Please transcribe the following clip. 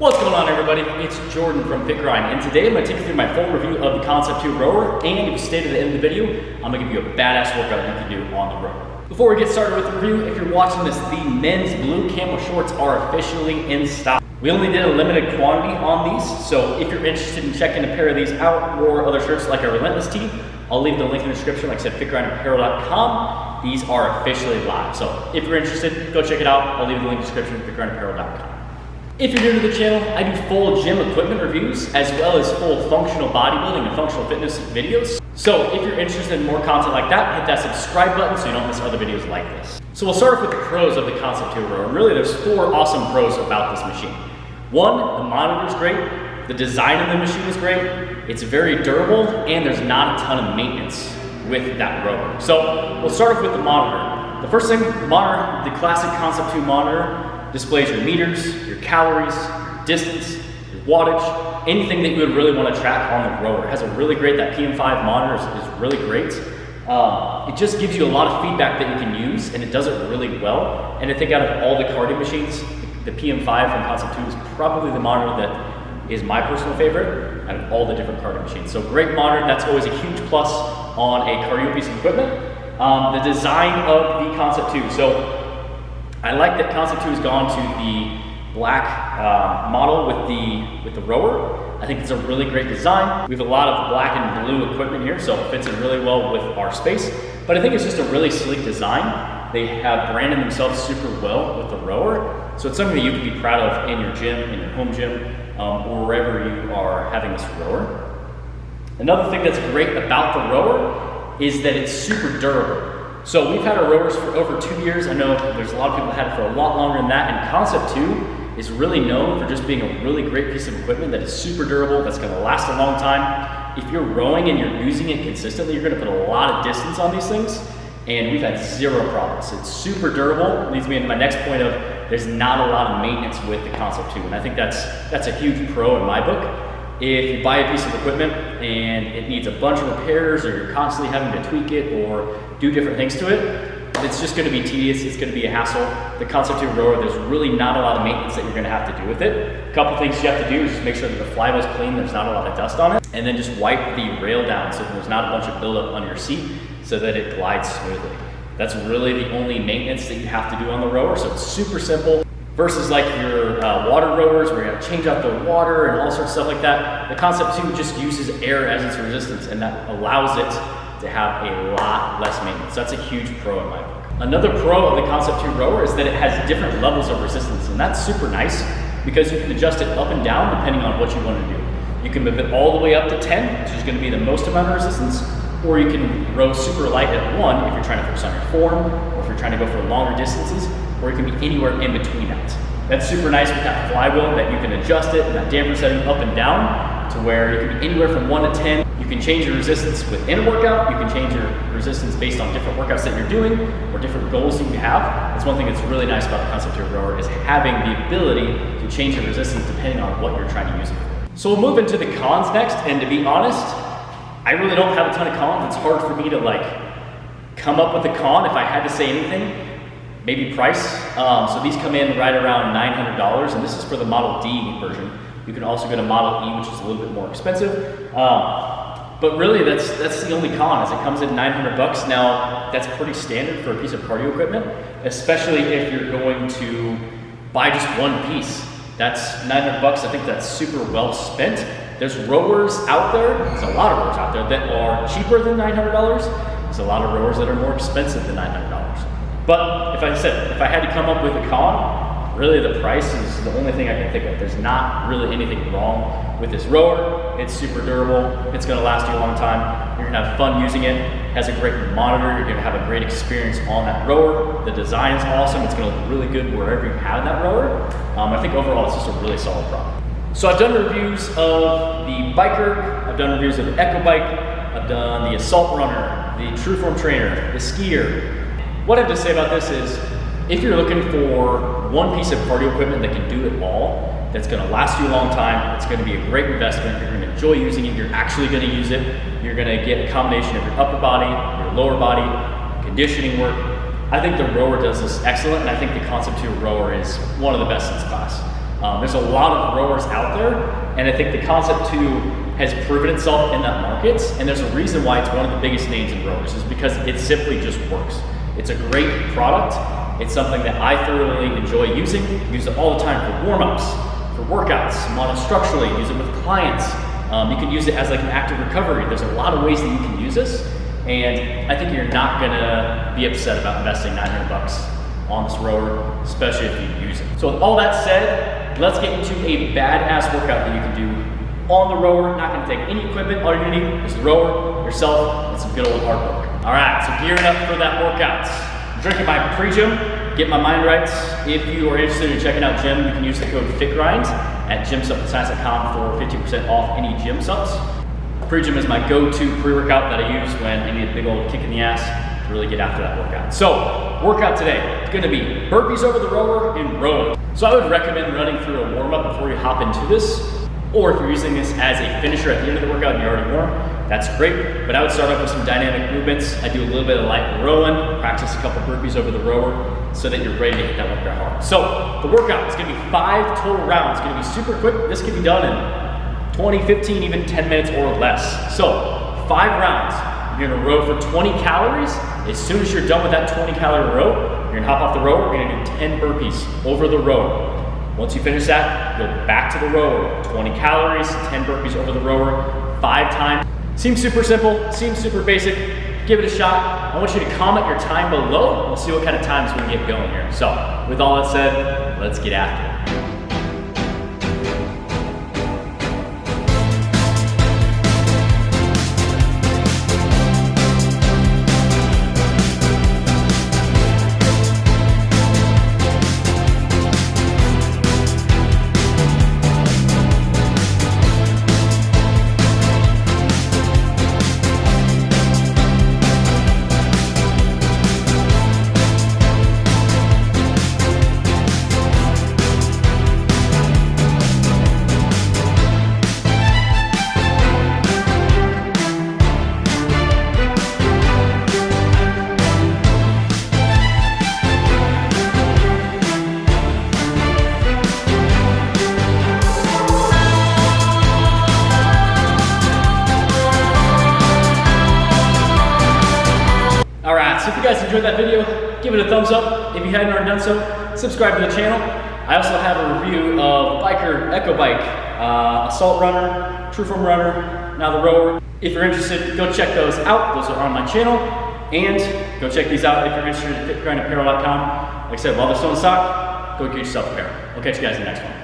What's going on, everybody? It's Jordan from Fit Grind, and today I'm going to take you through my full review of the Concept 2 rower, and if you stay to the end of the video, I'm going to give you a badass workout you can do on the rower. Before we get started with the review, if you're watching this, the men's blue camo shorts are officially in stock. We only did a limited quantity on these, so if you're interested in checking a pair of these out or other shirts like our Relentless tee, I'll leave the link in the description. Like I said, fitgrindapparel.com. These are officially live, so if you're interested, go check it out. I'll leave the link in the description, fitgrindapparel.com. If you're new to the channel, I do full gym equipment reviews as well as full functional bodybuilding and functional fitness videos. So if you're interested in more content like that, hit that subscribe button so you don't miss other videos like this. So we'll start off with the pros of the Concept 2 rower. And really there's 4 awesome pros about this machine. 1, the monitor is great. The design of the machine is great. It's very durable and there's not a ton of maintenance with that rower. So we'll start off with the monitor. The first thing, the classic Concept 2 monitor displays your meters, your calories, your distance, your wattage, anything that you would really want to track on the rower. It has a really great, that PM5 monitor is really great. It just gives you a lot of feedback that you can use, and it does it really well. And I think out of all the cardio machines, the PM5 from Concept 2 is probably the monitor that is my personal favorite out of all the different cardio machines. So great monitor, that's always a huge plus on a cardio piece of equipment. The design of the Concept 2. So I like that Concept 2 has gone to the black model with the rower. I think it's a really great design. We have a lot of black and blue equipment here, so it fits in really well with our space. But I think it's just a really sleek design. They have branded themselves super well with the rower. So it's something that you can be proud of in your gym, in your home gym, or wherever you are having this rower. Another thing that's great about the rower is that it's super durable. So we've had our rowers for over 2 years. I know there's a lot of people that had it for a lot longer than that, and Concept 2 is really known for just being a really great piece of equipment that is super durable, that's gonna last a long time. If you're rowing and you're using it consistently, you're gonna put a lot of distance on these things, and we've had 0 problems. It's super durable. It leads me into my next point of there's not a lot of maintenance with the Concept 2, and I think that's a huge pro in my book. If you buy a piece of equipment and it needs a bunch of repairs, or you're constantly having to tweak it or do different things to it, it's just gonna be tedious, it's gonna be a hassle. The Concept 2 rower, there's really not a lot of maintenance that you're gonna have to do with it. A couple things you have to do is just make sure that the flywheel's clean, there's not a lot of dust on it, and then just wipe the rail down so that there's not a bunch of buildup on your seat so that it glides smoothly. That's really the only maintenance that you have to do on the rower, so it's super simple. Versus like your water rowers where you have to change out the water and all sorts of stuff like that. The Concept 2 just uses air as its resistance, and that allows it to have a lot less maintenance. That's a huge pro in my book. Another pro of the Concept 2 rower is that it has different levels of resistance, and that's super nice because you can adjust it up and down depending on what you want to do. You can move it all the way up to 10, which is going to be the most amount of resistance, or you can row super light at 1 if you're trying to focus on your form, or if you're trying to go for longer distances, or it can be anywhere in between that. That's super nice with that flywheel that you can adjust it and that damper setting up and down to where you can be anywhere from 1 to 10. You can change your resistance within a workout. You can change your resistance based on different workouts that you're doing or different goals that you have. That's one thing that's really nice about the Concept 2 rower is having the ability to change your resistance depending on what you're trying to use it for. So we'll move into the cons next, and to be honest, I really don't have a ton of cons. It's hard for me to come up with a con if I had to say anything. Maybe price. So these come in right around $900, and this is for the Model D version. You can also go to Model E, which is a little bit more expensive. But really, that's the only con, is it comes in $900. Now, that's pretty standard for a piece of cardio equipment, especially if you're going to buy just one piece. That's $900. I think that's super well spent. There's rowers out there. There's a lot of rowers out there that are cheaper than $900. There's a lot of rowers that are more expensive than $900. But if I had to come up with a con, really the price is the only thing I can think of. There's not really anything wrong with this rower. It's super durable. It's gonna last you a long time. You're gonna have fun using it. It has a great monitor. You're gonna have a great experience on that rower. The design is awesome. It's gonna look really good wherever you have that rower. I think overall it's just a really solid product. So I've done reviews of the Biker. I've done reviews of the Echo Bike. I've done the Assault Runner, the Trueform Trainer, the Skier. What I have to say about this is, if you're looking for one piece of cardio equipment that can do it all, that's gonna last you a long time, it's gonna be a great investment, you're gonna enjoy using it, you're actually gonna use it, you're gonna get a combination of your upper body, your lower body, conditioning work. I think the rower does this excellent, and I think the Concept 2 rower is one of the best in its class. There's a lot of rowers out there, and I think the Concept 2 has proven itself in that market, and there's a reason why it's one of the biggest names in rowers, is because it simply just works. It's a great product. It's something that I thoroughly enjoy using. Use it all the time for warm-ups, for workouts, monostructurally, use it with clients. You can use it as like an active recovery. There's a lot of ways that you can use this, and I think you're not gonna be upset about investing 900 bucks on this rower, especially if you use it. So with all that said, let's get into a badass workout that you can do on the rower. Not gonna take any equipment. All you're gonna need is the rower, yourself, and some good old hard work. All right, so gearing up for that workout. I'm drinking my pre-gym, get my mind right. If you are interested in checking out gym, you can use the code FITGRIND at gymsupplementscience.com for 50% off any gym subs. Pre-gym is my go-to pre-workout that I use when I need a big old kick in the ass to really get after that workout. So, workout today, it's gonna be burpees over the rower and rowing. So I would recommend running through a warm-up before you hop into this, or if you're using this as a finisher at the end of the workout and you're already warm, that's great, but I would start off with some dynamic movements. I do a little bit of light rowing, practice a couple burpees over the rower so that you're ready to hit that workout hard. So the workout is gonna be 5 total rounds. It's gonna be super quick. This can be done in 20, 15, even 10 minutes or less. So 5 rounds. You're gonna row for 20 calories. As soon as you're done with that 20-calorie row, you're gonna hop off the rower, you're gonna do 10 burpees over the rower. Once you finish that, go back to the rower. 20 calories, 10 burpees over the rower, 5 times. Seems super simple, seems super basic. Give it a shot. I want you to comment your time below. We'll see what kind of times we can get going here. So, with all that said, let's get after it. So if you guys enjoyed that video, give it a thumbs up. If you hadn't already done so, subscribe to the channel. I also have a review of Biker Echo Bike, Assault Runner, Trueform Runner, now the rower. If you're interested, go check those out. Those are on my channel. And go check these out if you're interested at fitgrindapparel.com. Like I said, while they're still in stock, go get yourself a pair. I'll catch you guys in the next one.